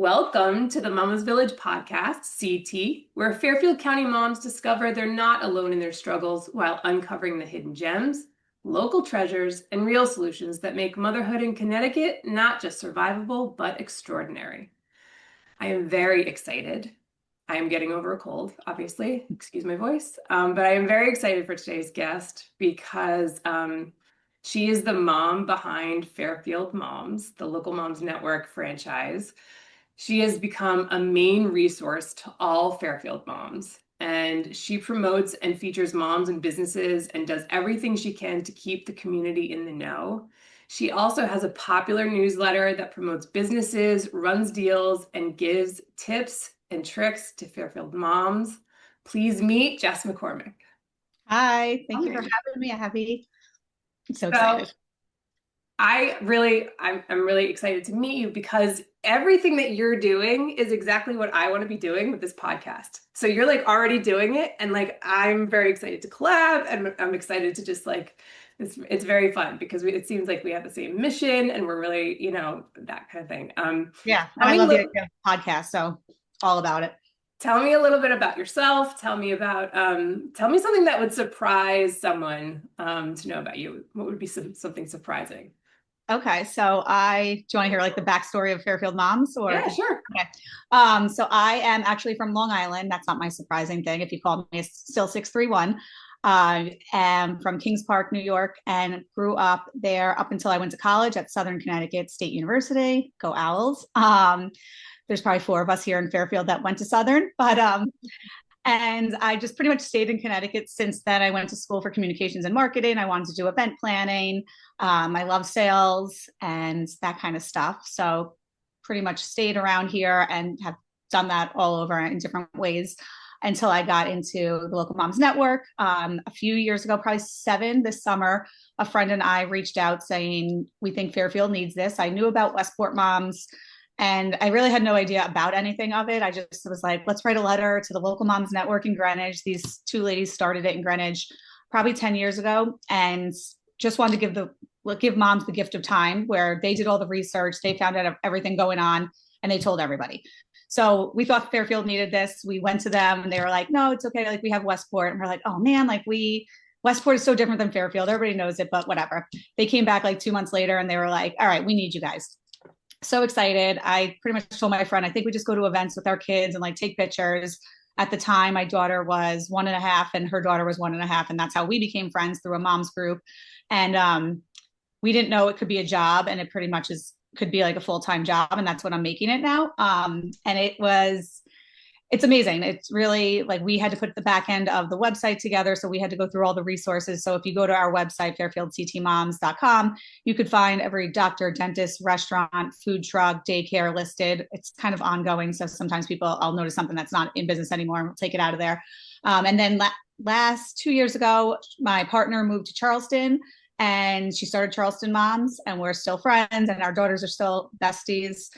Welcome to the Mama's Village podcast, CT, where Fairfield County moms discover they're not alone in their struggles while uncovering the hidden gems, local treasures, and real solutions that make motherhood in Connecticut not just survivable, but extraordinary. I am very excited. I am getting over a cold, obviously, excuse my voice, but I am very excited for today's guest because she is the mom behind Fairfield Moms, the Local Moms Network franchise. She has become a main resource to all Fairfield moms, and she promotes and features moms and businesses and does everything she can to keep the community in the know. She also has a popular newsletter that promotes businesses, runs deals, and gives tips and tricks to Fairfield moms. Please meet Jess McCormack. Hi, thank you for Hi. having me. I'm so So excited. I'm really excited to meet you because everything that you're doing is exactly what I want to be doing with this podcast. So you're like already doing it, and like I'm very excited to collab, and I'm excited to just like it's very fun because it seems like we have the same mission, and we're really, that kind of thing. Yeah, and Tell I me a love the little, idea of the podcast, so all about it. tell me a little bit about yourself. Tell me something that would surprise someone to know about you. What would be something surprising? Okay, do you want to hear like the backstory of Fairfield Moms Yeah, sure. okay. So I am actually from Long Island. That's not my surprising thing. If you call me, it's still 631. I am from Kings Park, New York, and grew up there up until I went to college at Southern Connecticut State University. Go Owls. There's probably four of us here in Fairfield that went to Southern, and I just pretty much stayed in Connecticut since then. I went to school for communications and marketing. I wanted to do event planning. I love sales and that kind of stuff. So pretty much stayed around here and have done that all over in different ways until I got into the Local Moms Network. A few years ago, probably 7 this summer, a friend and I reached out saying, we think Fairfield needs this. I knew about Westport Moms, and I really had no idea about anything of it. I just was like, let's write a letter to the Local Moms Network in Greenwich. These two ladies started it in Greenwich probably 10 years ago, and just wanted to give moms the gift of time, where they did all the research, they found out everything going on, and they told everybody. So we thought Fairfield needed this. We went to them and they were like, no, it's okay. Like, we have Westport. And we're like, oh man, Westport is so different than Fairfield. Everybody knows it, but whatever. They came back like 2 months later and they were like, all right, we need you guys. So excited. I pretty much told my friend, I think we just go to events with our kids and like take pictures. At the time, my daughter was 1.5 and her daughter was 1.5. And that's how we became friends, through a mom's group. And we didn't know it could be a job, and it pretty much could be like a full-time job. And that's what I'm making it now. And it's amazing. It's really like, we had to put the back end of the website together. So we had to go through all the resources. So if you go to our website, fairfieldctmoms.com, you could find every doctor, dentist, restaurant, food truck, daycare listed. It's kind of ongoing. So sometimes I'll notice something that's not in business anymore and we'll take it out of there. And then last 2 years ago, my partner moved to Charleston and she started Charleston Moms, and we're still friends and our daughters are still besties.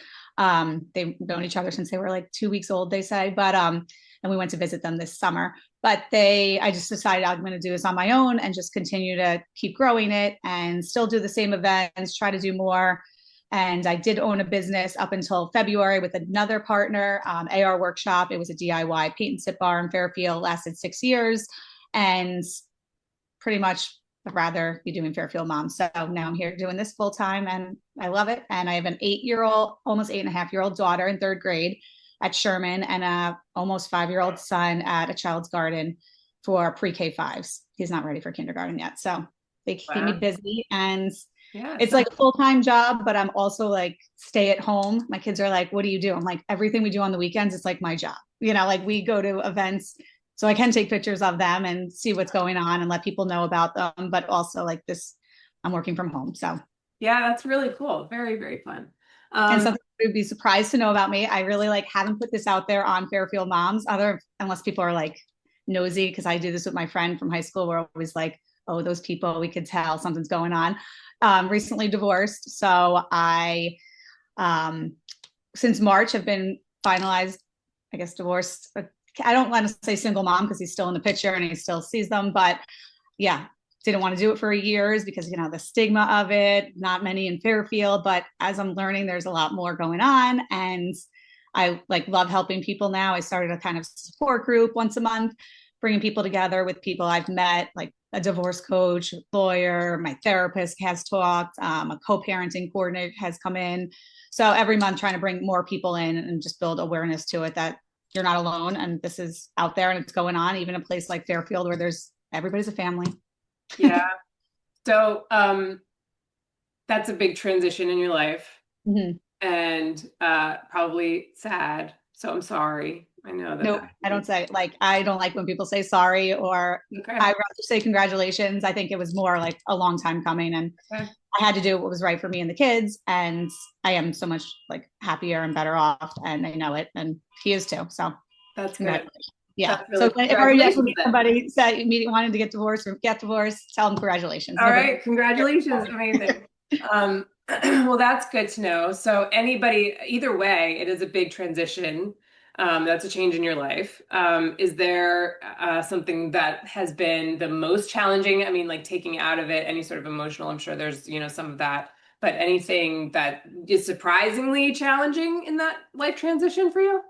They've known each other since they were like 2 weeks old, they say, and we went to visit them this summer. I just decided I'm going to do this on my own and just continue to keep growing it and still do the same events, try to do more. And I did own a business up until February with another partner, AR Workshop. It was a DIY paint and sip bar in Fairfield, lasted 6 years, and pretty much I'd rather be doing Fairfield Moms. So now I'm here doing this full time and I love it. And I have an 8-year-old, almost 8.5-year-old daughter in 3rd grade at Sherman, and a almost 5-year-old son at a child's garden for pre-K 5s. He's not ready for kindergarten yet. So they keep me Wow. busy, and Yeah. it's like a full-time job, but I'm also like stay at home. My kids are like, what do you do? I'm like, everything we do on the weekends, it's like my job. Like we go to events so I can take pictures of them and see what's going on and let people know about them. But also like this, I'm working from home. So, Yeah, that's really cool. Very, very fun. and Um, something you would be surprised to know about me, I really like haven't put this out there on Fairfield Moms, unless people are like nosy, because I do this with my friend from high school. We're always like, oh, those people, we could tell something's going on. Recently divorced. So um, since March, have been finalized, I guess, divorced. I don't want to say single mom because he's still in the picture and he still sees them, but yeah, didn't want to do it for years because, the stigma of it, not many in Fairfield, but as I'm learning, there's a lot more going on. And I like love helping people now. I started a kind of support group once a month, bringing people together with people I've met, like a divorce coach, a lawyer, my therapist has talked, a co-parenting coordinator has come in. So every month trying to bring more people in and just build awareness to it that you're not alone and this is out there and it's going on, even a place like Fairfield where there's everybody's a family. Yeah. So, that's a big transition in your life Mm-hmm. and probably sad. So I'm sorry. I know that Nope, I don't say like I don't like when people say sorry or okay. I rather say congratulations. I think it was more like a long time coming and Okay. I had to do what was right for me and the kids and I am so much like happier and better off and I know it and he is too. So That's good. congratulations. Yeah. That's So really if ever you ever congratulations meet then. somebody that wanting to get divorced or get divorced, tell them congratulations. All Nobody. right, congratulations. Amazing. Well, that's good to know. So anybody, either way, it is a big transition. That's a change in your life. Is there something that has been the most challenging? I mean, like taking out of it any sort of emotional, I'm sure there's, some of that, but anything that is surprisingly challenging in that life transition for you?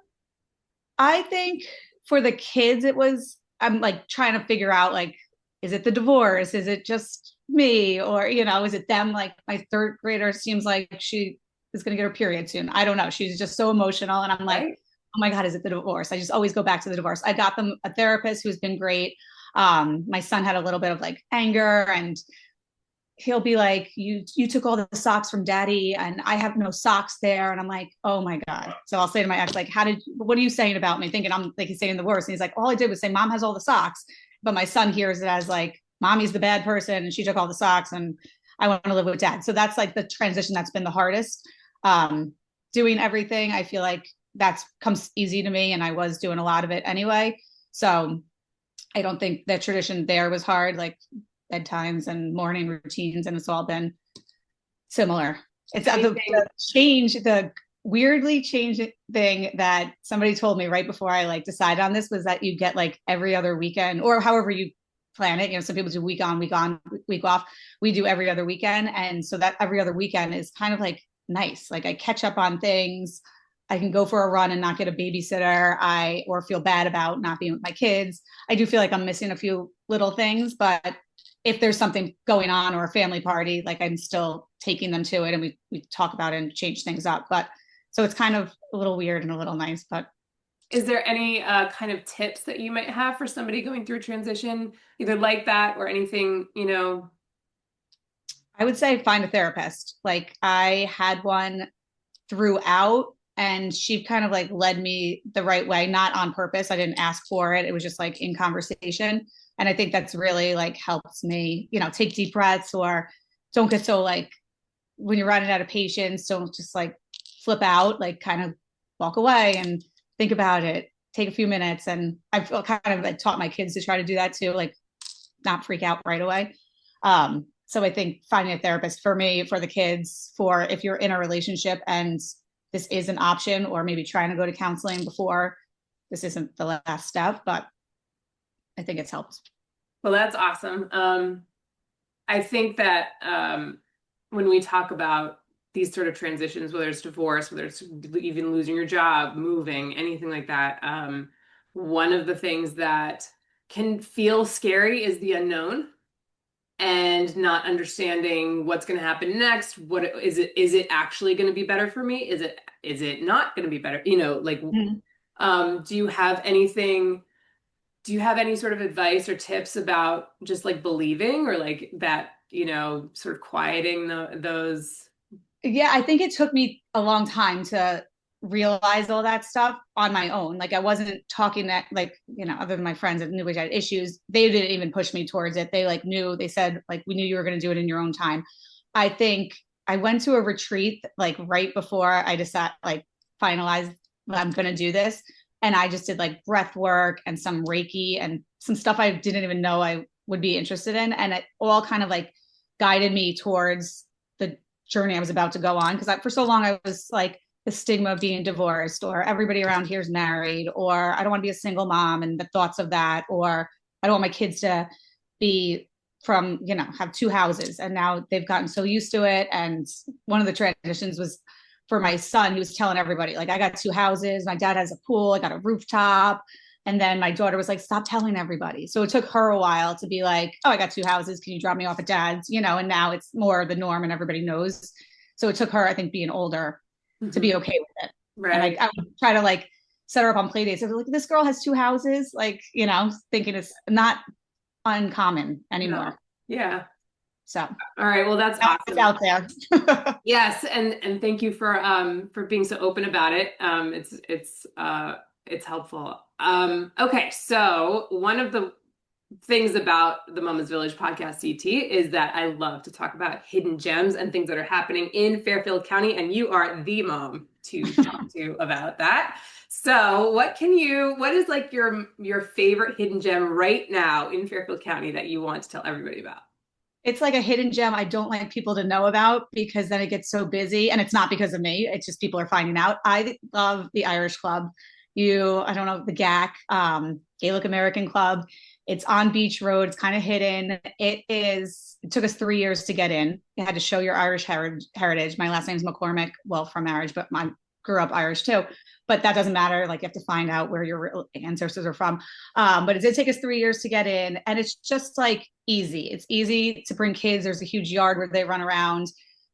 I think for the kids, it was, I'm like trying to figure out like, is it the divorce? Is it just me? Or, is it them? Like my third grader seems like she is going to get her period soon. I don't know. She's just so emotional. And I'm like, Right? oh my God, is it the divorce? I just always go back to the divorce. I got them a therapist who's been great. My son had a little bit of like anger and he'll be like, you took all the socks from daddy and I have no socks there. And I'm like, oh my God. So I'll say to my ex, like, what are you saying about me? Thinking I'm like, he's saying the worst. And he's like, all I did was say mom has all the socks. But my son hears it as like, mommy's the bad person and she took all the socks and I want to live with dad. So that's like the transition that's been the hardest. Um, Doing everything, I feel like that's comes easy to me. And I was doing a lot of it anyway. So I don't think the tradition there was hard. Like bedtimes and morning routines, and it's all been similar. It's Anything? the change, the weirdly changed thing that somebody told me right before I like decided on this was that you get like every other weekend or however you plan it. Some people do week on, week off. We do every other weekend. And so that every other weekend is kind of like nice. Like I catch up on things. I can go for a run and not get a babysitter. Or feel bad about not being with my kids. I do feel like I'm missing a few little things, but if there's something going on or a family party, like I'm still taking them to it and we talk about it and change things up. But so it's kind of a little weird and a little nice, but Is there any kind of tips that you might have for somebody going through a transition, either like that or anything? I would say find a therapist. Like I had one throughout and she kind of like led me the right way, not on purpose. I didn't ask for it. It was just like in conversation. And I think that's really like helps me, take deep breaths or don't get so like when you're running out of patience, don't just like flip out, like kind of walk away and think about it, take a few minutes. And I've kind of like, taught my kids to try to do that too, like not freak out right away. So I think finding a therapist for me, for the kids, for if you're in a relationship and this is an option, or maybe trying to go to counseling before this isn't the last step, but I think it's helped. Well, that's awesome. I think that when we talk about these sort of transitions, whether it's divorce, whether it's even losing your job, moving, anything like that, one of the things that can feel scary is the unknown and not understanding what's going to happen next. What is it actually going to be better for me? Is it not going to be better? Like, Mhm. do you have anything? Do you have any sort of advice or tips about just like believing or like that, sort of quieting those? Yeah, I think it took me a long time to realize all that stuff on my own. Like I wasn't talking that like, other than my friends that knew I had issues, they didn't even push me towards it. They like knew, they said like we knew you were going to do it in your own time. I think I went to a retreat like right before I decided like finalized I'm going to do this. And I just did like breath work and some Reiki and some stuff I didn't even know I would be interested in. And it all kind of like guided me towards the journey I was about to go on. Because for so long I was like the stigma of being divorced, or everybody around here is married, or I don't want to be a single mom and the thoughts of that, or I don't want my kids to be from, have two houses. And now they've gotten so used to it. And one of the transitions was for my son, he was telling everybody, like, I got 2 houses. My dad has a pool. I got a rooftop. And then my daughter was like, stop telling everybody. So it took her a while to be like, oh, I got 2 houses. Can you drop me off at dad's? And now it's more the norm and everybody knows. So it took her, I think, being older to be okay with it. And Right. I would try to like set her up on play dates. I was like, this girl has 2 houses, like, thinking it's not uncommon No. anymore. Yeah. So All right. Well, that's it's awesome. out there. Yes, and thank you for being so open about it. It's helpful. Okay, so one of the things about the Mama's Village podcast CT is that I love to talk about hidden gems and things that are happening in Fairfield County, and you are the mom to talk to about that. So, what is like your favorite hidden gem right now in Fairfield County that you want to tell everybody about? It's like a hidden gem I don't like people to know about because then it gets so busy. And it's not because of me, it's just people are finding out. I love the Irish Club. I don't know, the GAC, Gaelic American Club. It's on Beach Road. It's kind of hidden. It took us 3 years to get in. You had to show your Irish heritage. My last name's McCormack, well, from marriage, but I grew up Irish too. But that doesn't matter. Like, you have to find out where your ancestors are from. But it did take us 3 years to get in. And it's just like easy. It's easy to bring kids. There's a huge yard where they run around.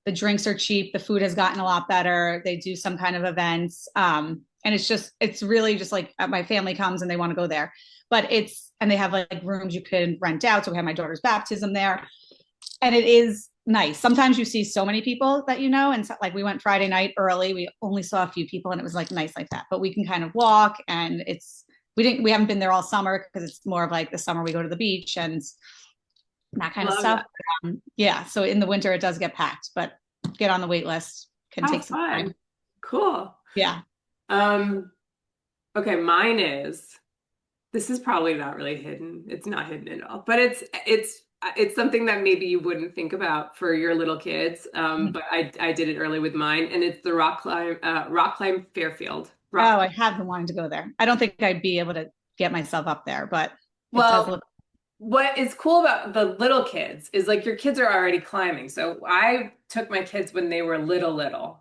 The drinks are cheap. The food has gotten a lot better. They do some kind of events. And it's really just like my family comes and they want to go there. And they have like rooms you can rent out. So we had my daughter's baptism there. And it is nice. Sometimes you see so many people that and so, like, we went Friday night early. We only saw a few people, and it was like nice like that. But we can kind of walk, and we haven't been there all summer because it's more of like the summer we go to the beach and that kind of Love stuff. that. Yeah, so in the winter it does get packed, but get on the wait list can How take some time. fun. Cool. Yeah. Um, okay, this is probably not really hidden. It's not hidden at all, but it's something that maybe you wouldn't think about for your little kids. But I did it early with mine, and it's the rock climb Fairfield. Oh, I have been wanting to go there. I don't think I'd be able to get myself up there, but it does Well, look. what is cool about the little kids is like your kids are already climbing. So I took my kids when they were little.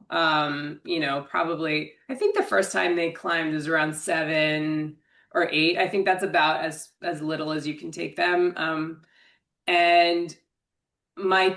Probably I think the first time they climbed was around 7 or 8. I think that's about as little as you can take them. And my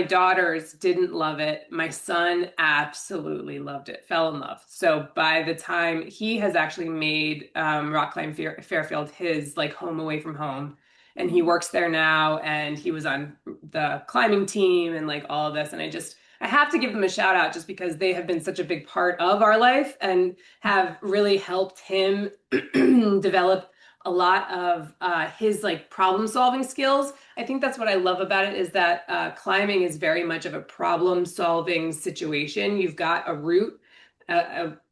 daughters didn't love it. My son absolutely loved it, fell in love. So by the time he has actually made Rock Climb Fairfield his like home away from home, and he works there now, and he was on the climbing team and like all of this. And I have to give them a shout out just because they have been such a big part of our life and have really helped him develop a lot of his like problem solving skills. I think that's what I love about it is that climbing is very much of a problem solving situation. You've got a route,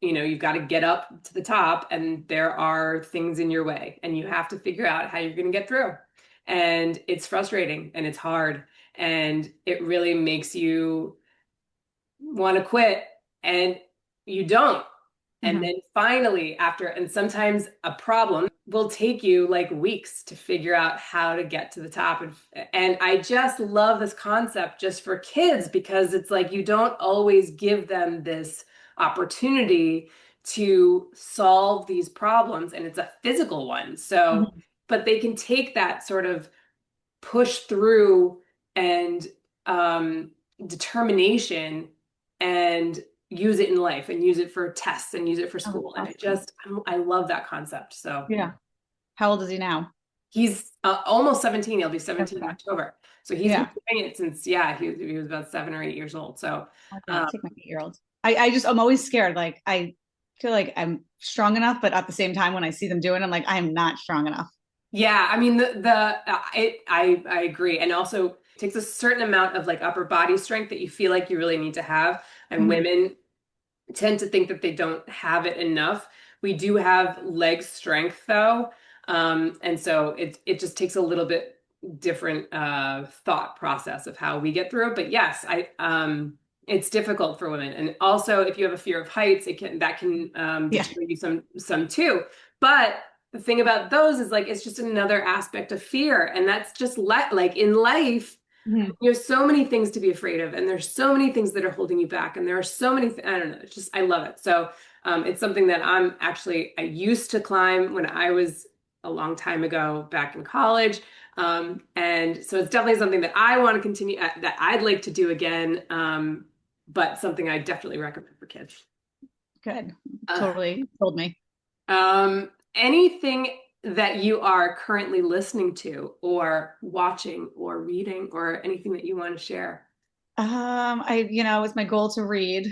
you've got to get up to the top, and there are things in your way, and you have to figure out how you're going to get through. And it's frustrating and it's hard, and it really makes you want to quit, and you don't. And Mhm. then finally, and sometimes a problem will take you like weeks to figure out how to get to the top. And I just love this concept just for kids because it's like you don't always give them this opportunity to solve these problems, and it's a physical one. So, Mhm. but they can take that sort of push through and determination and use it in life and use it for tests and use it for Oh, that's school. And awesome. I love that concept. So Yeah. How old is he now? he's almost 17. He'll be 17 in Okay. October. So he's been Yeah. doing it since, yeah, he was about 7 or 8 years old. So, Okay, I'll um, take my 8-year-old. I'm always scared. Like, I feel like I'm strong enough, but at the same time, when I see them doing it, I'm like, I am not strong enough. yeah, I mean, I agree. And also it takes a certain amount of like upper body strength that you feel like you really need to have. And Mhm. women tend to think that they don't have it enough. We do have leg strength though. And so it just takes a little bit different thought process of how we get through it. But yes, I it's difficult for women. And also if you have a fear of heights, that can Yeah. deter you some too. But the thing about those is like it's just another aspect of fear. And that's just like in life. Mhm. You have so many things to be afraid of, and there's so many things that are holding you back, and there are so many, I don't know, it's just, I love it. So it's something that I used to climb when I was a long time ago back in college. And so it's definitely something that I want to continue, that I'd like to do again, but something I definitely recommend for kids. Good. Uh, Totally told me. Anything that you are currently listening to or watching or reading or anything that you want to share? It's my goal to read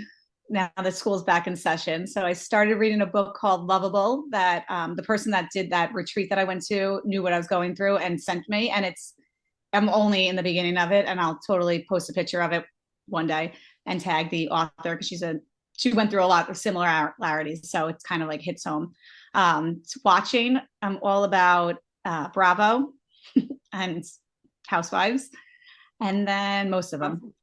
now that school's back in session. So I started reading a book called Lovable that the person that did that retreat that I went to knew what I was going through and sent me. And I'm only in the beginning of it, and I'll totally post a picture of it one day and tag the author because she went through a lot of similarities. So it's kind of like hits home. Watching, I'm all about Bravo and Housewives, and then most of them. Awesome.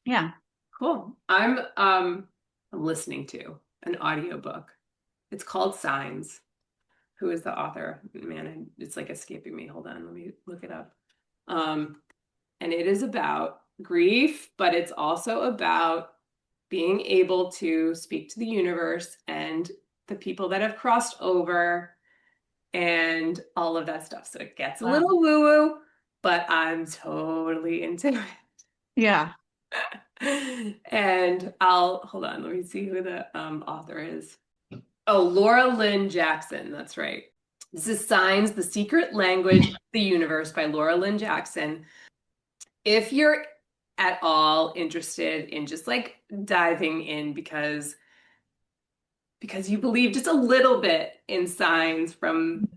Yeah. Cool. I'm listening to an audiobook. It's called Signs. Who is the author? Man, it's like escaping me. Hold on, let me look it up. Um, and it is about grief, but it's also about being able to speak to the universe and the people that have crossed over and all of that stuff. So it gets a Wow. little woo-woo, but I'm totally into it. Yeah. And I'll hold on, let me see who the author is. Oh, Laura Lynn Jackson, that's right. This is Signs, the Secret Language of the Universe by Laura Lynn Jackson. If you're at all interested in just like diving in because you believe just a little bit in signs from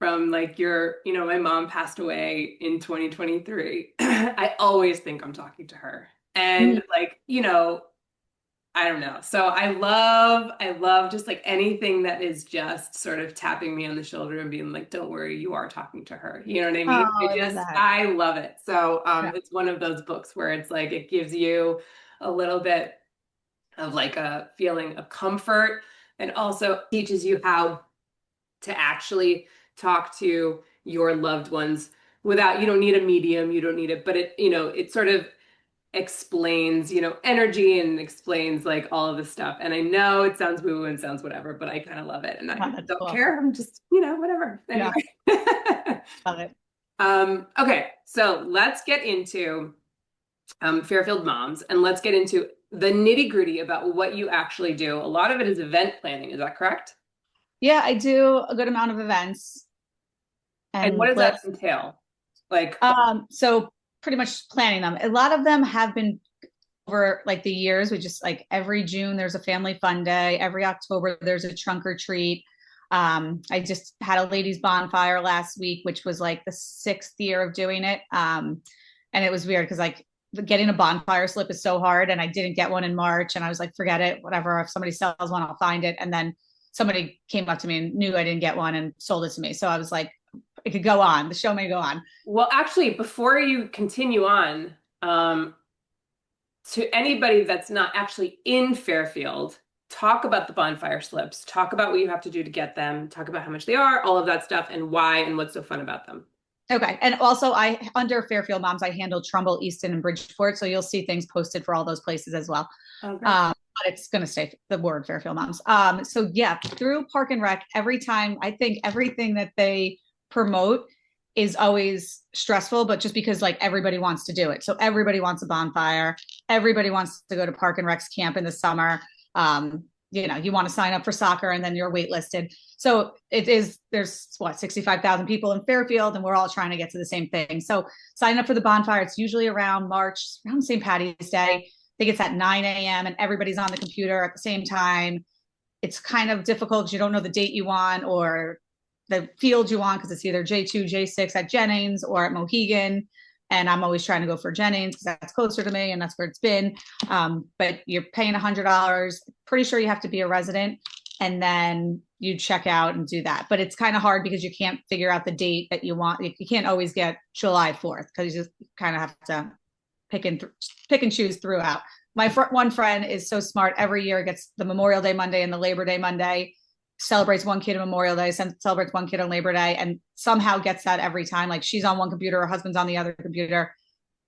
like my mom passed away in 2023. I always think I'm talking to her. Mhm. And like, I don't know. So I love just like anything that is just sort of tapping me on the shoulder and being like, don't worry, you are talking to her. You know what I mean? Oh, I love that. I love it. So Yeah. it's one of those books where it's like it gives you a little bit of like a feeling of comfort and also teaches you how to actually talk to your loved ones without, you don't need a medium, you don't need it, but it sort of explains, energy and explains like all of this stuff. And I know it sounds woo and sounds whatever, but I kind of love it and Oh, I that's don't cool. care. I'm just, whatever. Anyway. Yeah. Love it. Okay, so let's get into Fairfield Moms and let's get into the nitty-gritty about what you actually do. A lot of it is event planning, is that correct? Yeah, I do a good amount of events And what and does live. that entail? Like, So pretty much planning them. A lot of them have been over like the years. We just like every June there's a family fun day. Every October there's a trunk or treat. I just had a ladies bonfire last week, which was like the sixth year of doing it. And it was weird because like getting a bonfire slip is so hard, and I didn't get one in March, and I was like, forget it, whatever. If somebody sells one, I'll find it. And then somebody came up to me and knew I didn't get one and sold it to me. So I was like, it could go on. The show may go on. well, actually, before you continue on, um, to anybody that's not actually in Fairfield, talk about the bonfire slips, talk about what you have to do to get them, talk about how much they are, all of that stuff, and why and what's so fun about them. Okay. And also I under Fairfield Moms, I handle Trumbull, Easton, and Bridgeport. So you'll see things posted for all those places as well. Oh, great. But it's gonna stay the word Fairfield Moms. So yeah, through Park and Rec, every time I think everything that they promote is always stressful, but just because like everybody wants to do it. So everybody wants a bonfire, everybody wants to go to Park and Rec's camp in the summer. You want to sign up for soccer and then you're waitlisted. So there's what, 65,000 people in Fairfield, and we're all trying to get to the same thing. So sign up for the bonfire. It's usually around March, around St. Patty's Day. I think it's at 9 a.m. and everybody's on the computer at the same time. It's kind of difficult because you don't know the date you want or the field you want because it's either J2, J6 at Jennings or at Mohegan. And I'm always trying to go for Jennings because that's closer to me and that's where it's been. But you're paying $100. Pretty sure you have to be a resident, and then you check out and do that. But it's kind of hard because you can't figure out the date that you want. You can't always get July 4th because you just kind of have to pick and choose throughout. My one friend is so smart. Every year gets the Memorial Day Monday and the Labor Day Monday, celebrates one kid on Memorial Day, celebrates one kid on Labor Day, and somehow gets that every time. Like she's on one computer, her husband's on the other computer.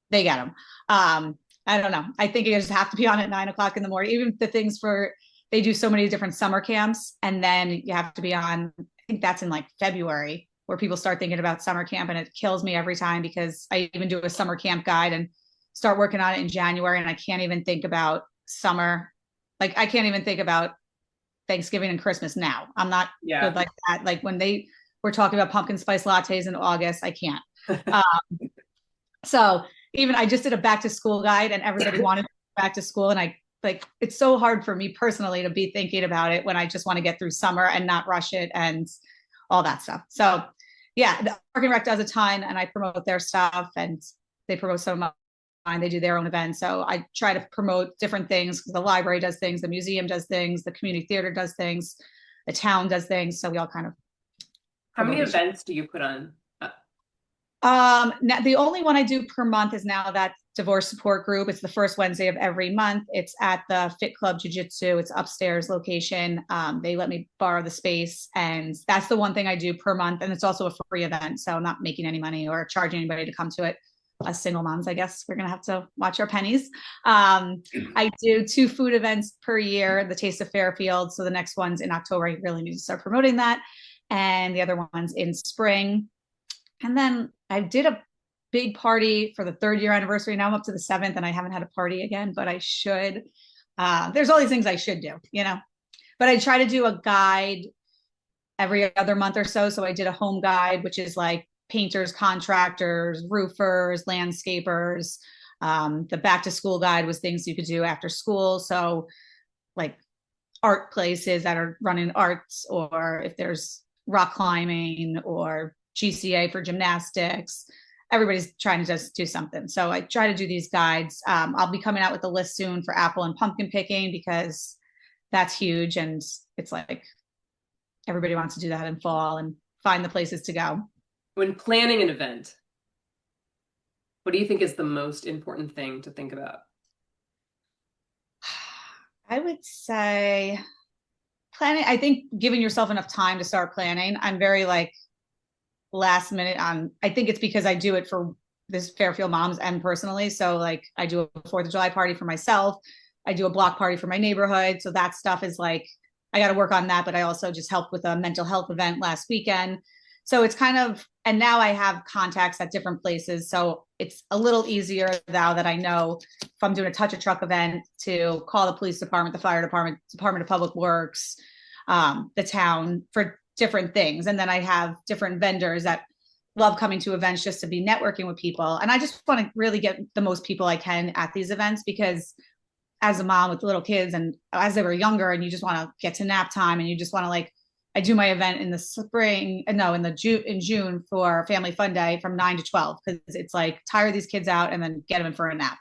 they get them. I don't know. I think you just have to be on at 9 o'clock in the morning. Even the things for, they do so many different summer camps, and then you have to be on. I think that's in like February where people start thinking about summer camp, and it kills me every time because I even do a summer camp guide and start working on it in January, and I can't even think about summer. Like I can't even think about Thanksgiving and Christmas now. I'm not Yeah. good like that. Like when they were talking about pumpkin spice lattes in August, I can't. Um, so even I just did a back to school guide and everybody wanted back to school. And I like, it's so hard for me personally to be thinking about it when I just want to get through summer and not rush it and all that stuff. So yeah, the Park and Rec does a ton and I promote their stuff and they promote some of mine. They do their own events. So I try to promote different things. The library does things, the museum does things, the community theater does things, the town does things. So we all kind of How promote many each other. events do you put on? Now the only one I do per month is now that divorce support group. It's the first Wednesday of every month. It's at the Fit Club Jiu Jitsu. It's upstairs location. They let me borrow the space, and that's the one thing I do per month. And it's also a free event, so I'm not making any money or charging anybody to come to it. As single moms, I guess we're gonna have to watch our pennies. I do 2 food events per year. The Taste of Fairfield. So the next one's in October. I really need to start promoting that, and the other one's in spring. And then I did a big party for the 3rd year anniversary. Now I'm up to the 7th and I haven't had a party again, but I should. There's all these things I should do, you know, but I try to do a guide every other month or so. So I did a home guide, which is like painters, contractors, roofers, landscapers. The back to school guide was things you could do after school. So like art places that are running arts, or if there's rock climbing or GCA for gymnastics. Everybody's trying to just do something. So I try to do these guides. I'll be coming out with the list soon for apple and pumpkin picking because that's huge. And it's like everybody wants to do that in fall and find the places to go. When planning an event, what do you think is the most important thing to think about? I would say planning. I think giving yourself enough time to start planning. I'm very like last minute on. I think it's because I do it for this Fairfield Moms and personally. So like I do a 4th of July party for myself. I do a block party for my neighborhood. So that stuff is like, I got to work on that. But I also just helped with a mental health event last weekend. So it's kind of, and now I have contacts at different places. So it's a little easier now that I know if I'm doing a touch a truck event to call the police department, the fire department, Department of Public Works, the town for different things. And then I have different vendors that love coming to events just to be networking with people. And I just want to really get the most people I can at these events because as a mom with little kids and as they were younger and you just want to get to nap time and you just want to like, I do my event in the spring, no, in June for Family Fun Day from 9 to 12 because it's like tire these kids out and then get them in for a nap.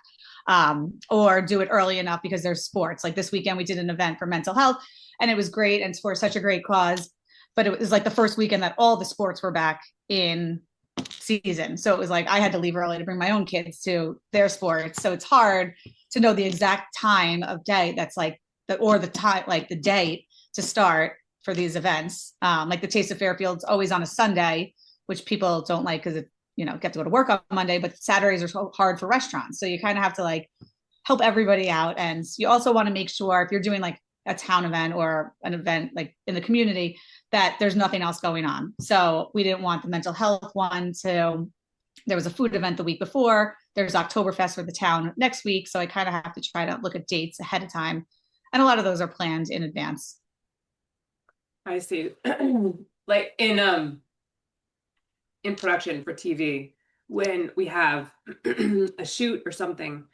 Or do it early enough because there's sports. Like this weekend, we did an event for mental health and it was great. And it's for such a great cause. But it was like the first weekend that all the sports were back in season. So it was like I had to leave early to bring my own kids to their sports. So it's hard to know the exact time of day that's like the time, like the date to start for these events. Like the Taste of Fairfield's always on a Sunday, which people don't like because it, get to go to work on Monday, but Saturdays are so hard for restaurants. So you kind of have to like help everybody out. And you also want to make sure if you're doing like a town event or an event like in the community that there's nothing else going on. So we didn't want the mental health one to, there was a food event the week before, there's Oktoberfest for the town next week. So I kind of have to try to look at dates ahead of time. And a lot of those are planned in advance. I see. Like in production for TV, when we have a shoot or something,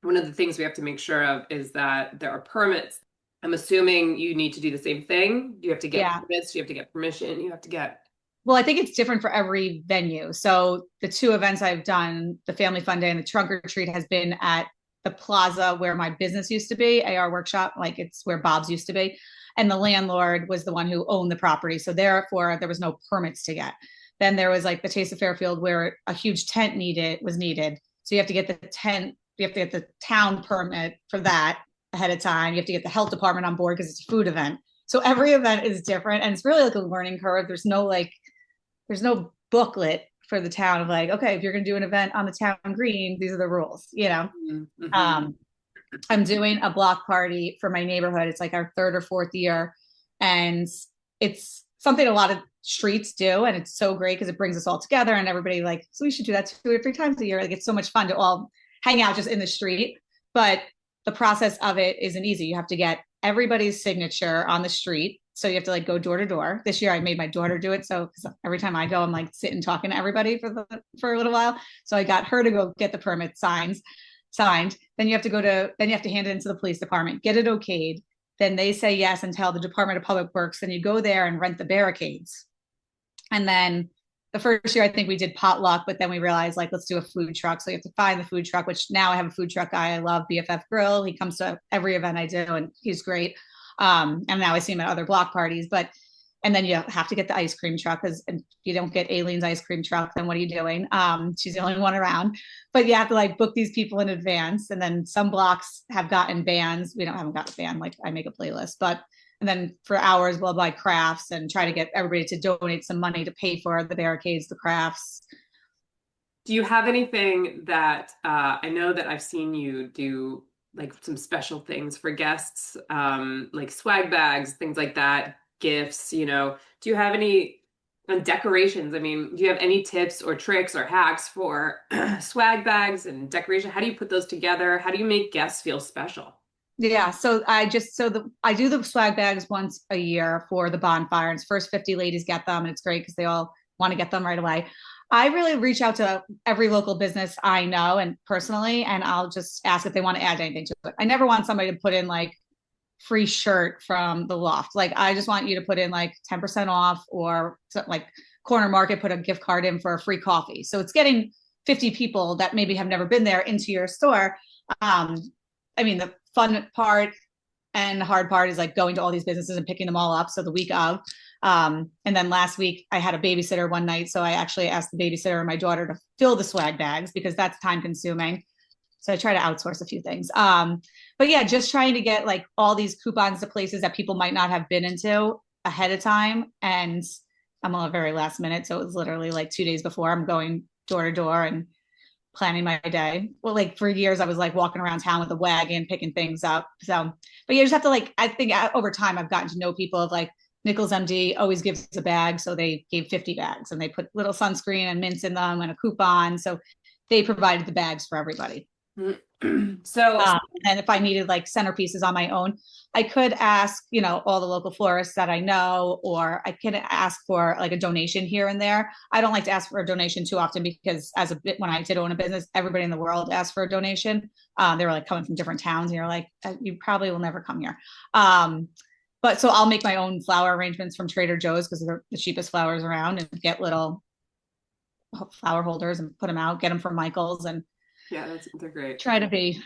one of the things we have to make sure of is that there are permits. I'm assuming you need to do the same thing. You have to get permits, you have to get permission, you have to get. Well, I think it's different for every venue. So the 2 events I've done, the Family Fun Day and the Trunk or Treat, has been at the plaza where my business used to be, AR Workshop, like it's where Bob's used to be. And the landlord was the one who owned the property. So therefore there was no permits to get. Then there was like the Taste of Fairfield where a huge tent was needed. So you have to get the tent, you have to get the town permit for that ahead of time. You have to get the health department on board because it's a food event. So every event is different and it's really like a learning curve. There's no booklet for the town of like, okay, if you're going to do an event on the town green, these are the rules, you know. Mm-hmm. Um, I'm doing a block party for my neighborhood. It's like our third or fourth year. And it's something a lot of streets do. And it's so great because it brings us all together and everybody like, so we should do that 2 or 3 times a year. Like it's so much fun to all hang out just in the street. But the process of it isn't easy. You have to get everybody's signature on the street. So you have to like go door to door. This year I made my daughter do it. So every time I go, I'm like sitting talking to everybody for a little while. So I got her to go get the permit signed. Then you have to hand it into the police department, get it okayed. Then they say yes and tell the Department of Public Works. Then you go there and rent the barricades. And then the first year, I think we did potluck, but then we realized like, let's do a food truck. So you have to find the food truck, which now I have a food truck guy. I love BFF Grill. He comes to every event I do and he's great. And now I see him at other block parties, and then you have to get the ice cream truck because if you don't get Aileen's ice cream truck, then what are you doing? She's the only one around. But you have to like book these people in advance. And then some blocks have gotten bands. We haven't got a band. Like I make a playlist, and then for hours we'll buy crafts and try to get everybody to donate some money to pay for the barricades, the crafts. Do you have anything that I know that I've seen you do like some special things for guests, like swag bags, things like that, gifts, do you have any decorations? I mean, do you have any tips or tricks or hacks for swag bags and decoration? How do you put those together? How do you make guests feel special? Yeah, so I do the swag bags once a year for the bonfire. And first 50 ladies get them, and it's great because they all want to get them right away. I really reach out to every local business I know and personally, and I'll just ask if they want to add anything to it. I never want somebody to put in like free shirt from the loft. Like I just want you to put in like 10% off or like Corner Market put a gift card in for a free coffee. So it's getting 50 people that maybe have never been there into your store. I mean, the fun part and the hard part is like going to all these businesses and picking them all up. So the week of, and then last week I had a babysitter one night. So I actually asked the babysitter and my daughter to fill the swag bags because that's time consuming. So I try to outsource a few things. But yeah, just trying to get like all these coupons to places that people might not have been into ahead of time. And I'm on a very last minute. So it was literally like 2 days before I'm going door to door and planning my day. Well, like for years I was like walking around town with a wagon, picking things up. So, but you just have to like, I think over time I've gotten to know people of like Nichols MD always gives a bag. So they gave 50 bags and they put little sunscreen and mints in them and a coupon. So they provided the bags for everybody. So, and if I needed like centerpieces on my own, I could ask, all the local florists that I know, or I can ask for like a donation here and there. I don't like to ask for a donation too often because when I did own a business, everybody in the world asked for a donation. They were like coming from different towns and you're like, you probably will never come here. But so I'll make my own flower arrangements from Trader Joe's because they're the cheapest flowers around and get little flower holders and put them out, get them from Michael's and yeah, they're great. Try to be,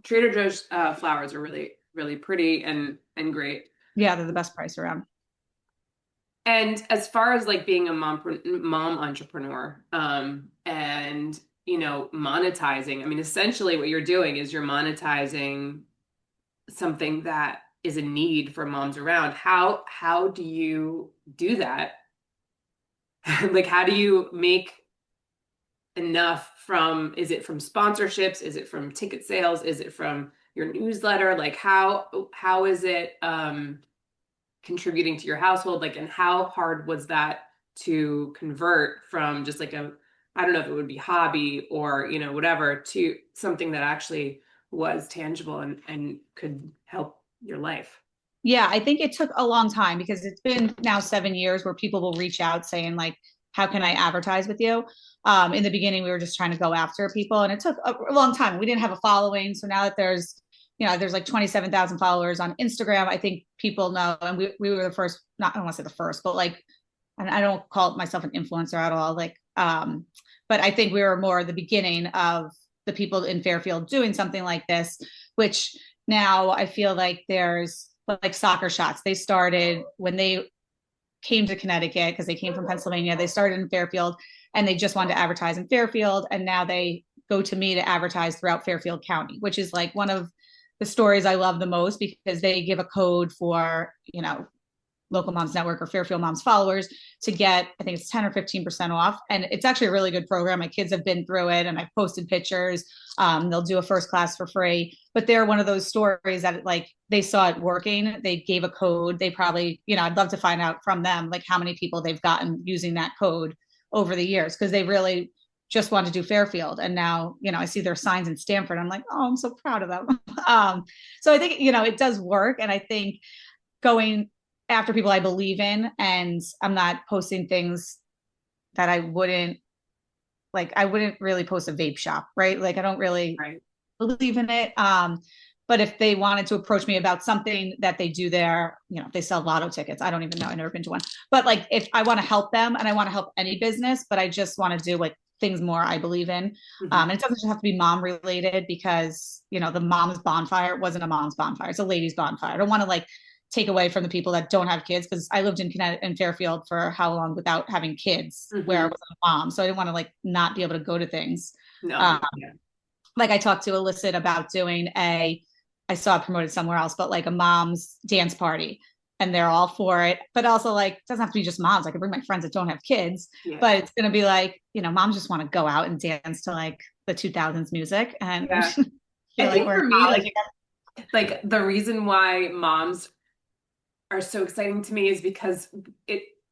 Trader Joe's flowers are really, really pretty and great. Yeah, they're the best price around. And as far as like being a mom entrepreneur, and monetizing, I mean, essentially what you're doing is you're monetizing something that is a need for moms around. How do you do that? Like, how do you make enough is it from sponsorships? Is it from ticket sales? Is it from your newsletter? Like how is it contributing to your household? Like, and how hard was that to convert from just like I don't know if it would be hobby or, whatever, to something that actually was tangible and could help your life? Yeah, I think it took a long time because it's been now 7 years where people will reach out saying like, how can I advertise with you? In the beginning, we were just trying to go after people and it took a long time. We didn't have a following. So now that there's like 27,000 followers on Instagram, I think people know. And we were the first, I don't want to say the first, but like, and I don't call myself an influencer at all. Like, but I think we were more the beginning of the people in Fairfield doing something like this, which now I feel like there's like Soccer Shots. They started when they came to Connecticut because they came from Pennsylvania. They started in Fairfield and they just wanted to advertise in Fairfield. And now they go to me to advertise throughout Fairfield County, which is like one of the stories I love the most because they give a code for, Local Moms Network or Fairfield Moms followers to get, I think it's 10 or 15% off. And it's actually a really good program. My kids have been through it and I've posted pictures. They'll do a first class for free, but they're one of those stories that like they saw it working. They gave a code. They probably, I'd love to find out from them, like how many people they've gotten using that code over the years. Cause they really just wanted to do Fairfield. And now, I see their signs in Stanford. I'm like, oh, I'm so proud of them. So I think, it does work. And I think going after people I believe in, and I'm not posting things that I wouldn't really post a vape shop, right? Like I don't really believe in it. But if they wanted to approach me about something that they do there, they sell lotto tickets. I don't even know. I've never been to one. But like if I want to help them and I want to help any business, but I just want to do like things more I believe in. And it doesn't just have to be mom related because, the mom's bonfire wasn't a mom's bonfire. It's a ladies' bonfire. I don't want to like take away from the people that don't have kids because I lived in Connecticut in Fairfield for how long without having kids where I wasn't a mom. So I didn't want to like not be able to go to things. No. Like I talked to Illicit about doing I saw it promoted somewhere else, but like a mom's dance party and they're all for it. But also like, it doesn't have to be just moms. I could bring my friends that don't have kids, but it's going to be like, moms just want to go out and dance to like the 2000s music. And I think for me, like the reason why moms are so exciting to me is because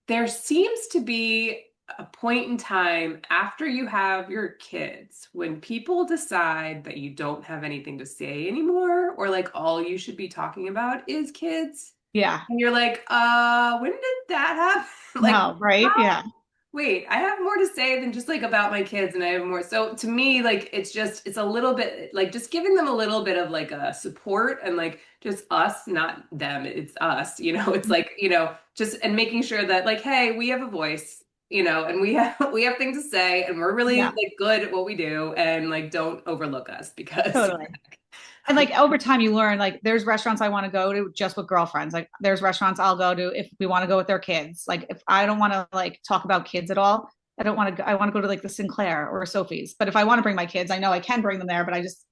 there seems to be a point in time after you have your kids when people decide that you don't have anything to say anymore, or like all you should be talking about is kids. Yeah. And you're like, when did that happen? Like, no, right? Yeah. Wait, I have more to say than just like about my kids and I have more. So to me, like, it's a little bit like just giving them a little bit of like a support and like just us, not them, it's us, it's like, just and making sure that like, hey, we have a voice, and we have things to say and we're really like good at what we do and like don't overlook us because totally. And like over time you learn like there's restaurants I want to go to just with girlfriends. Like there's restaurants I'll go to if we want to go with their kids. Like if I don't want to like talk about kids at all, I want to go to like the Sinclair or Sophie's. But if I want to bring my kids, I know I can bring them there, but I just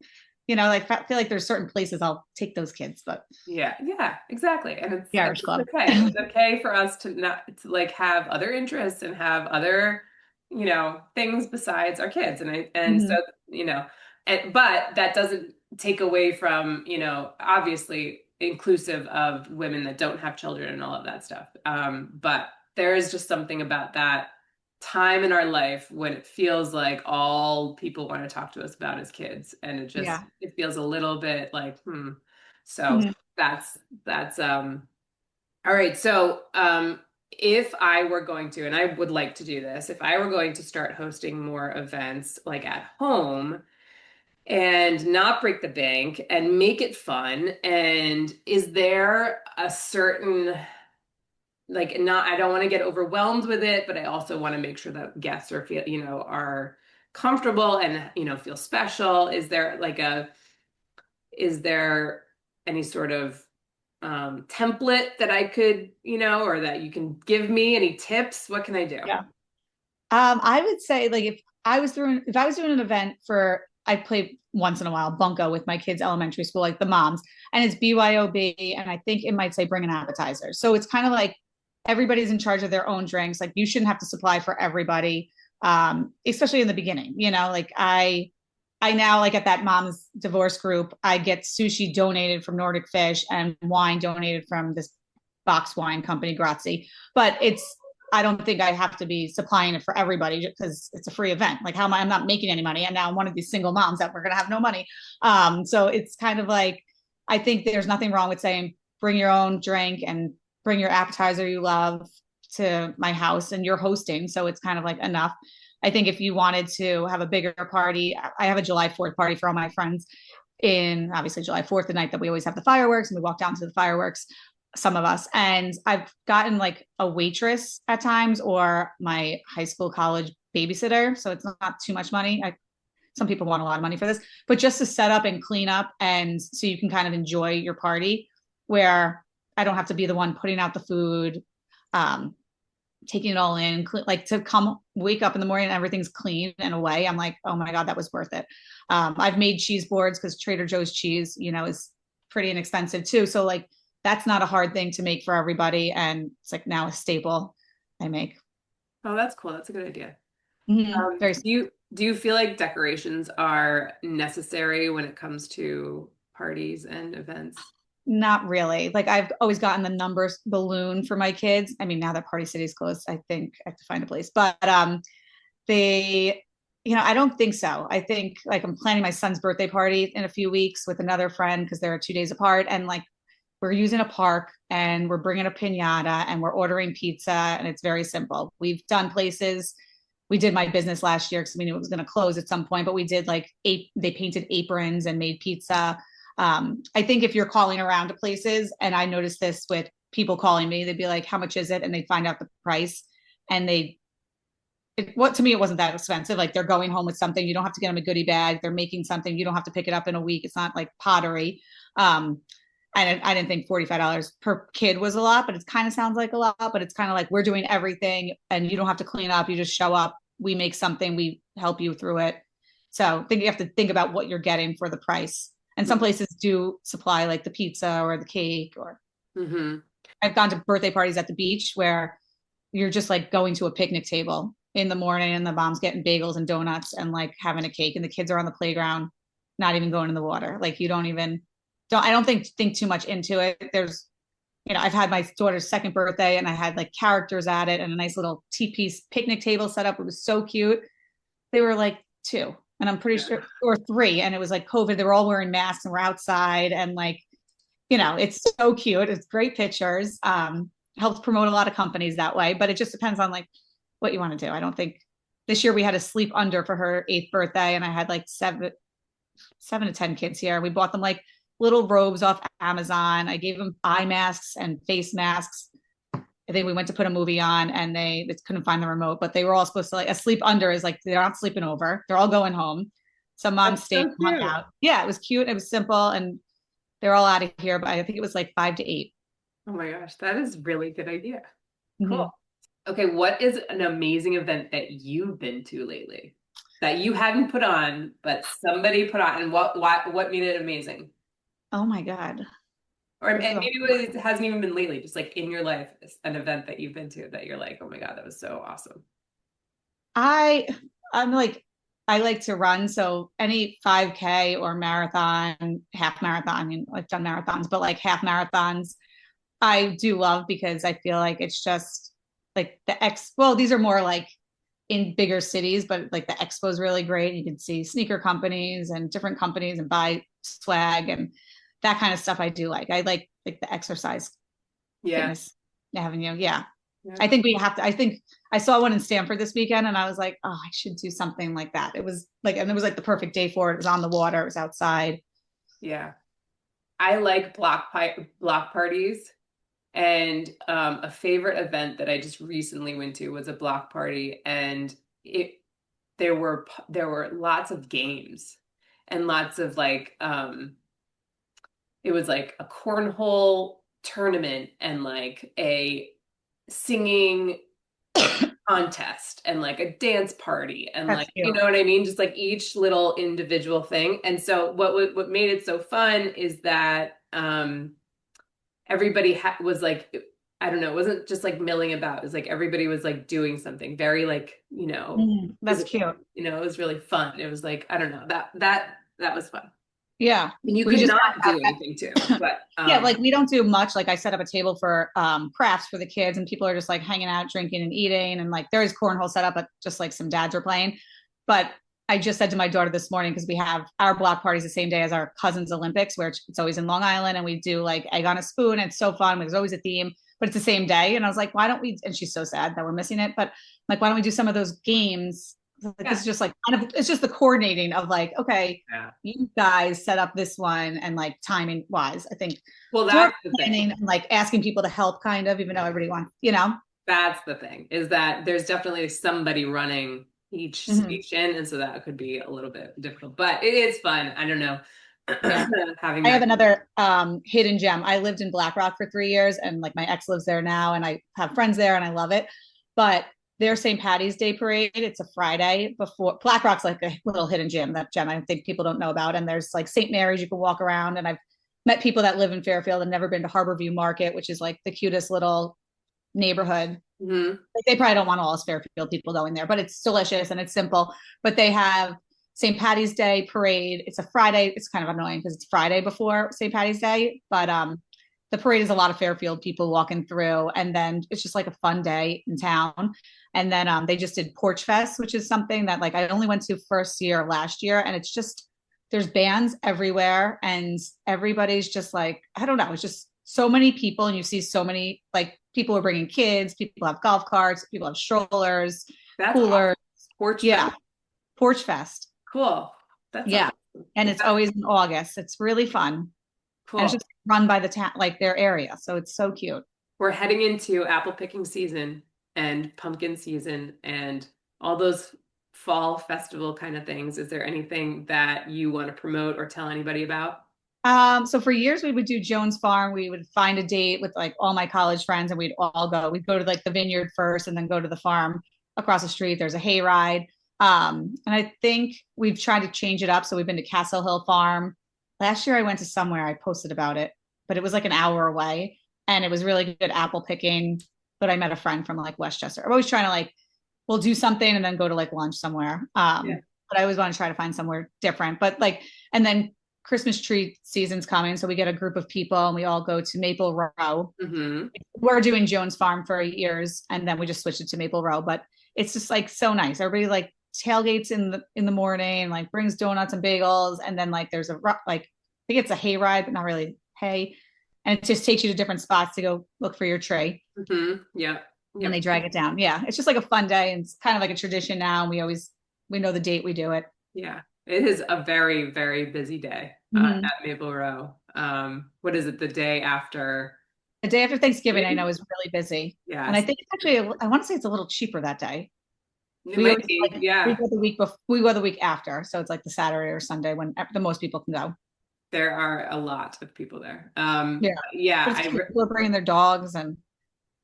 like I feel like there's certain places I'll take those kids, but yeah, exactly. And it's Club. Okay. It's okay for us to not to like have other interests and have other, things besides our kids. And so, but that doesn't take away from, obviously inclusive of women that don't have children and all of that stuff. But there is just something about that time in our life when it feels like all people want to talk to us about is kids. And it feels a little bit like, So that's all right. So, if I were going to, and I would like to do this, if I were going to start hosting more events like at home and not break the bank and make it fun, and is there a certain like not I don't want to get overwhelmed with it, but I also want to make sure that guests are comfortable and feel special. Is there any sort of template that I could, or that you can give me any tips? What can I do? Yeah. I would say like if I was doing an event I play once in a while bunko with my kids' elementary school, like the moms, and it's BYOB, and I think it might say bring an appetizer. So it's kind of like everybody's in charge of their own drinks. Like you shouldn't have to supply for everybody, especially in the beginning. Like I now like at that mom's divorce group, I get sushi donated from Nordic Fish and wine donated from this box wine company, Grazie. But I don't think I have to be supplying it for everybody because it's a free event. Like I'm not making any money. And now I'm one of these single moms that we're going to have no money. So it's kind of like, I think there's nothing wrong with saying, bring your own drink and bring your appetizer you love to my house and you're hosting. So it's kind of like enough. I think if you wanted to have a bigger party, I have a July 4th party for all my friends in obviously July 4th, the night that we always have the fireworks and we walk down to the fireworks, some of us. And I've gotten like a waitress at times or my high school, college babysitter. So it's not too much money. Some people want a lot of money for this, but just to set up and clean up. And so you can kind of enjoy your party where I don't have to be the one putting out the food, taking it all in, like to come wake up in the morning and everything's clean and away. I'm like, oh my God, that was worth it. I've made cheese boards because Trader Joe's cheese, is pretty inexpensive too. So like that's not a hard thing to make for everybody. And it's like now a staple I make. Oh, that's cool. That's a good idea. Very Do you feel like decorations are necessary when it comes to parties and events? Not really. Like I've always gotten the numbers balloon for my kids. I mean, now that Party City's closed, I think I have to find a place. But they, I don't think so. I think like I'm planning my son's birthday party in a few weeks with another friend because they're 2 days apart, and like we're using a park and we're bringing a pinata and we're ordering pizza, and it's very simple. We've done places. We did my business last year because we knew it was going to close at some point, but we did like they painted aprons and made pizza. I think if you're calling around to places, and I noticed this with people calling me, they'd be like, how much is it? And they find out the price, and what to me, it wasn't that expensive. Like they're going home with something. You don't have to get them a goodie bag. They're making something. You don't have to pick it up in a week. It's not like pottery. I didn't think $45 per kid was a lot, but it kind of sounds like a lot, but it's kind of like we're doing everything and you don't have to clean up. You just show up. We make something. We help you through it. So I think you have to think about what you're getting for the price. And some places do supply like the pizza or the cake, or Mm-hmm. I've gone to birthday parties at the beach where you're just like going to a picnic table in the morning and the mom's getting bagels and donuts and like having a cake, and the kids are on the playground, not even going in the water. Like you don't even don't I don't think too much into it. There's I've had my daughter's second birthday and I had like characters at it and a nice little tea-piece picnic table set up. It was so cute. They were like two, and I'm pretty sure, or three, and it was like COVID. They were all wearing masks and we're outside, and like, it's so cute. It's great pictures. Helps promote a lot of companies that way, but it just depends on like what you want to do. I don't think this year we had a sleep under for her 8th birthday, and I had like seven to 10 kids here. We bought them like little robes off Amazon. I gave them eye masks and face masks. I think we went to put a movie on and they couldn't find the remote, but they were all supposed to like a sleep under is like they're not sleeping over. They're all going home. Some mom That's stayed so and hung cute. out. Yeah, it was cute. It was simple, and they're all out of here. But I think it was like 5 to 8. Oh my gosh, that is really good idea. Cool. Mm-hmm. Okay, what is an amazing event that you've been to lately that you hadn't put on, but somebody put on, and what made it amazing? Oh my God. Or This is maybe it hasn't even been lately, just like in your life, an event that you've been to that you're like, oh my God, that was so awesome. I I'm like I like to run, so any 5K or marathon, half marathon. I mean, I've done marathons, but like half marathons, I do love because I feel like it's just like well, these are more like in bigger cities, but like the expo is really great. You can see sneaker companies and different companies and buy swag and that kind of stuff. I do like. I like the exercise Yeah. fitness avenue. Yeah. Yeah. I think we have to. I think I saw one in Stanford this weekend, and I was like, oh, I should do something like that. It was like, and it was like the perfect day for it. It was on the water. It was outside. Yeah. I like block parties. And a favorite event that I just recently went to was a block party, and it there were lots of games and lots of like it was like a cornhole tournament and like a singing contest and like a dance party and That's like you cute. know what I mean, just like each little individual thing. And so what made it so fun is that everybody was like, I don't know, it wasn't just like milling about. It was like everybody was like doing something very like, That's physical. cute. It was really fun. It was like, I don't know, that was fun. Yeah. And you We could just not do anything too, but Yeah, like we don't do much. Like I set up a table for crafts for the kids, and people are just like hanging out, drinking and eating, and like there is cornhole set up, but just like some dads are playing. But I just said to my daughter this morning, because we have our block parties the same day as our cousins Olympics, where it's always in Long Island, and we do like egg on a spoon. And it's so fun. There's always a theme, but it's the same day. And I was like, why don't we? And she's so sad that we're missing it. But like, why don't we do some of those games? Like, this yeah, is just like kind of, it's just the coordinating of like, okay, yeah. you guys set up this one, and like timing wise, I think Well, it's more that's the thing. planning and like asking people to help, kind of, even though everybody wants, That's the thing is that there's definitely somebody running each Mhm. station, and so that could be a little bit difficult, but it is fun. I don't know, Yeah. having I have that. another hidden gem. I lived in Black Rock for 3 years, and like my ex lives there now, and I have friends there, and I love it. But their St. Patty's Day parade, it's a Friday before. Black Rock's like a little hidden gem I think people don't know about. And there's like St. Mary's you can walk around, and I've met people that live in Fairfield and never been to Harborview Market, which is like the cutest little neighborhood. Hmm. Like they probably don't want all us Fairfield people going there, but it's delicious and it's simple. But they have St. Patty's Day parade. It's a Friday. It's kind of annoying because it's Friday before St. Patty's Day, but the parade is a lot of Fairfield people walking through, and then it's just like a fun day in town. And then they just did Porch Fest, which is something that like I only went to first year last year, and it's just there's bands everywhere, and everybody's just like I don't know, it's just so many people, and you see so many like people are bringing kids, people have golf carts, people have strollers, That's awesome. coolers. Porch Fest. Yeah, Porch Fest. Cool. That sounds Yeah. awesome. And Is it's that always in August. It's really fun. And it's cool? just run by the town, like their area. So it's so cute. We're heading into apple picking season and pumpkin season and all those fall festival kind of things. Is there anything that you want to promote or tell anybody about? So for years we would do Jones Farm. We would find a date with like all my college friends and we'd all go. We'd go to like the vineyard first and then go to the farm across the street. There's a hayride. And I think we've tried to change it up. So we've been to Castle Hill Farm. Last year I went to somewhere, I posted about it, but it was like an hour away and it was really good apple picking. But I met a friend from like Westchester. I'm always trying to like, we'll do something and then go to like lunch somewhere. Yeah. But I always want to try to find somewhere different. But like, and then Christmas tree season's coming, so we get a group of people and we all go to Maple Row. Hmm. We're doing Jones Farm for years, and then we just switched it to Maple Row. But it's just like so nice. Everybody like tailgates in the morning, like brings donuts and bagels, and then like there's a like I think it's a hayride, but not really hay, and it just takes you to different spots to go look for your tree, Hmm. Yeah. and Yep. they drag it down. Yeah, it's just like a fun day, and it's kind of like a tradition now. And we know the date we do it. Yeah. It is a very, very busy day Mhm. at Maple Row. What is it? The day after? The day after Thanksgiving, I know is really busy. And I Yes. think it's actually, I want to say it's a little cheaper that day. It We might always be. like, we Yeah. go the week before, we go the week after. So it's like the Saturday or Sunday when the most people can go. There are a lot of people there. Yeah. Yeah, But it's cute. People are bringing their dogs and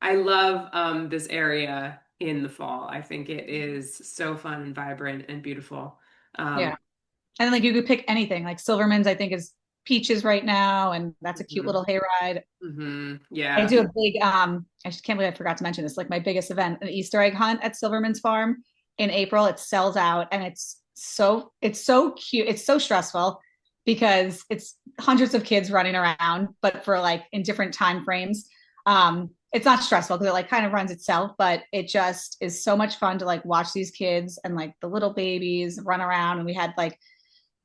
I love this area in the fall. I think it is so fun and vibrant and beautiful. Um, yeah. And like you could pick anything. Like Silverman's, I think is peaches right now. And that's a cute mhm, little hayride. I yeah, do a big, I just can't believe I forgot to mention this, like my biggest event, an Easter egg hunt at Silverman's Farm in April. It sells out and it's so cute. It's so stressful because it's hundreds of kids running around, but for like in different time frames. It's not stressful because it like kind of runs itself, but it just is so much fun to like watch these kids and like the little babies run around. And we had like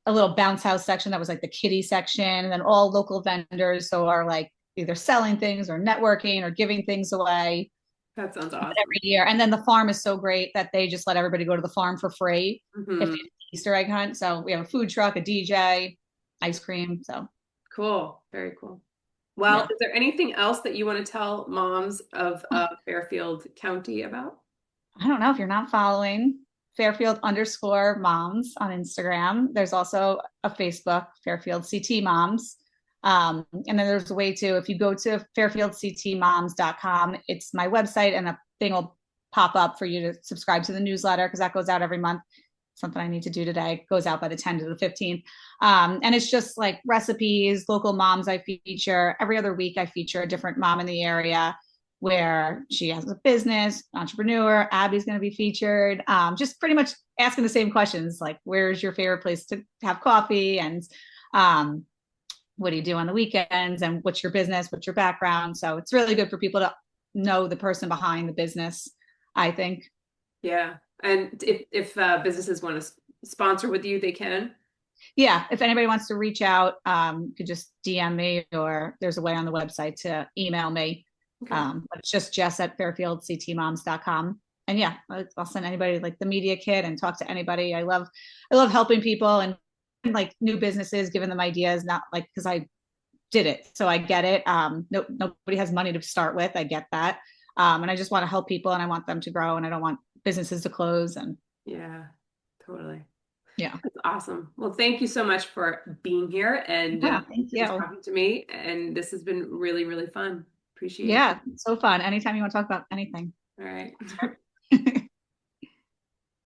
a little bounce house section that was like the kiddie section, and then all local vendors so are like either selling things or networking or giving things away that sounds every awesome. year. And then the farm is so great that they just let everybody go to the farm for free if they Hmm. have an Easter egg hunt. So we have a food truck, a DJ, ice cream. So Cool, very cool. Well, yeah. is there anything else that you want to tell moms of Fairfield County about? I don't know if you're not following Fairfield underscore moms on Instagram. There's also a Facebook, Fairfield CT Moms. And then there's a way to, if you go to fairfieldctmoms.com, it's my website and a thing will pop up for you to subscribe to the newsletter because that goes out every month. Something I need to do today. It goes out by the 10th to the 15th. And it's just like recipes, local moms I feature. Every other week I feature a different mom in the area where she has a business, entrepreneur. Abby's going to be featured. Just pretty much asking the same questions like, where's your favorite place to have coffee? And um, what do you do on the weekends? And what's your business? What's your background? So it's really good for people to know the person behind the business, I think. Yeah, and if businesses want to sponsor with you, they can. Yeah, if anybody wants to reach out, you could just DM me or there's a way on the website to email me. Okay. But it's just Jess at fairfieldctmoms.com. And yeah, I'll send anybody like the media kit and talk to anybody. I love helping people and like new businesses, giving them ideas, not like because I did it. So I get it. No, nobody has money to start with. I get that. And I just want to help people and I want them to grow and I don't want businesses to close. And Yeah, totally. yeah. That's awesome. Well, thank you so much for being here Yeah, thank and you. talking to me. And this has been really, really fun. Appreciate it. Yeah, so fun. Anytime you want to talk about anything. All right.